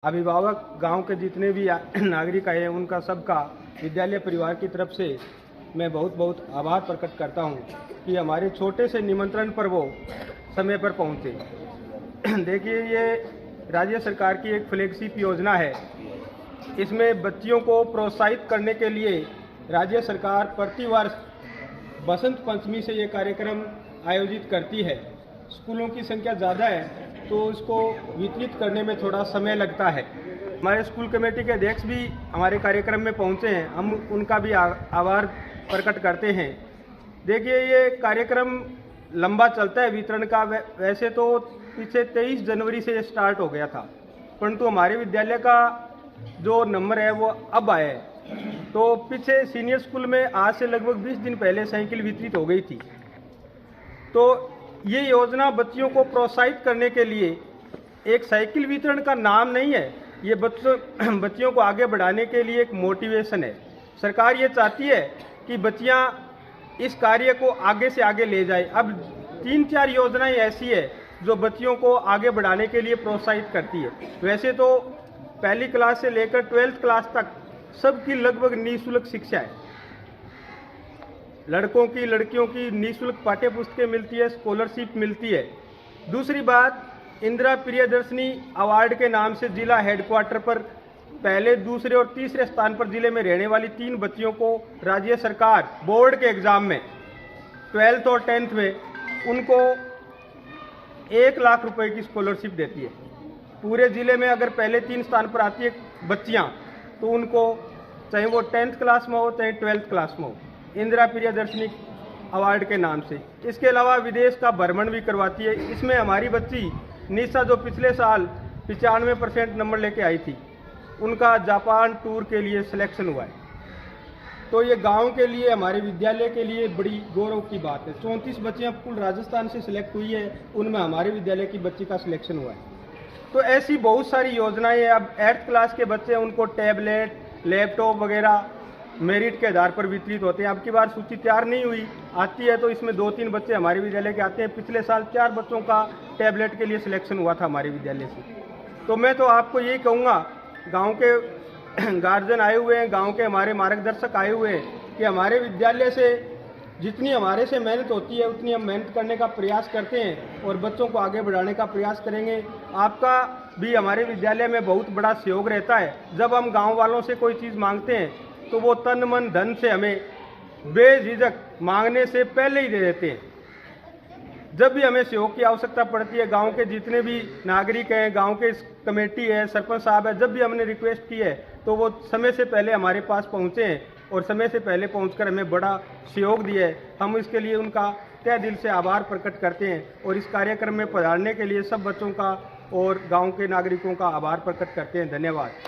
अभिभावक गांव के जितने भी नागरिक आए हैं उनका सबका विद्यालय परिवार की तरफ से मैं बहुत बहुत आभार प्रकट करता हूं कि हमारे छोटे से निमंत्रण पर वो समय पर पहुंचे। देखिए, ये राज्य सरकार की एक फ्लैगशिप योजना है। इसमें बच्चियों को प्रोत्साहित करने के लिए राज्य सरकार प्रतिवर्ष बसंत पंचमी से ये कार्यक्रम आयोजित करती है। स्कूलों की संख्या ज़्यादा है तो इसको वितरित करने में थोड़ा समय लगता है। हमारे स्कूल कमेटी के अध्यक्ष भी हमारे कार्यक्रम में पहुंचे हैं, हम उनका भी आभार प्रकट करते हैं। देखिए, ये कार्यक्रम लंबा चलता है वितरण का। वैसे तो पीछे 23 जनवरी से ये स्टार्ट हो गया था, परंतु हमारे विद्यालय का जो नंबर है वो अब आया है। तो पीछे सीनियर स्कूल में आज से लगभग 20 दिन पहले साइकिल वितरित हो गई थी। तो ये योजना बच्चियों को प्रोत्साहित करने के लिए एक साइकिल वितरण का नाम नहीं है, ये बच्चियों को आगे बढ़ाने के लिए एक मोटिवेशन है। सरकार ये चाहती है कि बच्चियां इस कार्य को आगे से आगे ले जाए। अब 3-4 योजनाएं ऐसी है जो बच्चियों को आगे बढ़ाने के लिए प्रोत्साहित करती है। वैसे तो पहली क्लास से लेकर 12th क्लास तक सबकी लगभग निःशुल्क शिक्षा है। लड़कों की लड़कियों की निःशुल्क पाठ्य पुस्तकें मिलती है, स्कॉलरशिप मिलती है। दूसरी बात, इंदिरा प्रियदर्शनी अवार्ड के नाम से जिला हेडक्वार्टर पर पहले, दूसरे और तीसरे स्थान पर जिले में रहने वाली 3 बच्चियों को राज्य सरकार बोर्ड के एग्जाम में 12th और 10th में उनको 1 लाख रुपए की स्कॉलरशिप देती है। पूरे जिले में अगर पहले 3 स्थान पर आती है बच्चियां तो उनको, चाहे वो 10th क्लास में हो चाहे 12th क्लास में हो, इंदिरा प्रियदर्शनी अवार्ड के नाम से। इसके अलावा विदेश का भ्रमण भी करवाती है। इसमें हमारी बच्ची निशा, जो पिछले साल 95% नंबर लेके आई थी, उनका जापान टूर के लिए सिलेक्शन हुआ है। तो ये गांव के लिए, हमारे विद्यालय के लिए बड़ी गौरव की बात है। 34 बच्चियां कुल राजस्थान से सिलेक्ट हुई है, उनमें हमारे विद्यालय की बच्ची का सिलेक्शन हुआ है। तो ऐसी बहुत सारी योजनाएं हैं। अब 8th क्लास के बच्चे, उनको टैबलेट, लैपटॉप वगैरह मेरिट के आधार पर वितरित होते हैं। अब की बार सूची तैयार नहीं हुई, आती है तो इसमें 2-3 बच्चे हमारे विद्यालय के आते हैं। पिछले साल 4 बच्चों का टैबलेट के लिए सिलेक्शन हुआ था हमारे विद्यालय से। तो मैं तो आपको यही कहूँगा, गांव के गार्जियन आए हुए हैं, गांव के हमारे मार्गदर्शक आए हुए हैं, कि हमारे विद्यालय से जितनी हमारे से मेहनत होती है उतनी हम मेहनत करने का प्रयास करते हैं और बच्चों को आगे बढ़ाने का प्रयास करेंगे। आपका भी हमारे विद्यालय में बहुत बड़ा सहयोग रहता है। जब हम गाँव वालों से कोई चीज़ मांगते हैं तो वो तन मन धन से हमें बेझिझक मांगने से पहले ही दे देते हैं। जब भी हमें सहयोग की आवश्यकता पड़ती है, गांव के जितने भी नागरिक हैं, गांव के कमेटी है, सरपंच साहब है, जब भी हमने रिक्वेस्ट की है तो वो समय से पहले हमारे पास पहुंचे हैं और समय से पहले पहुंचकर हमें बड़ा सहयोग दिया है। हम इसके लिए उनका तहे दिल से आभार प्रकट करते हैं और इस कार्यक्रम में पधारने के लिए सब बच्चों का और गाँव के नागरिकों का आभार प्रकट करते हैं। धन्यवाद।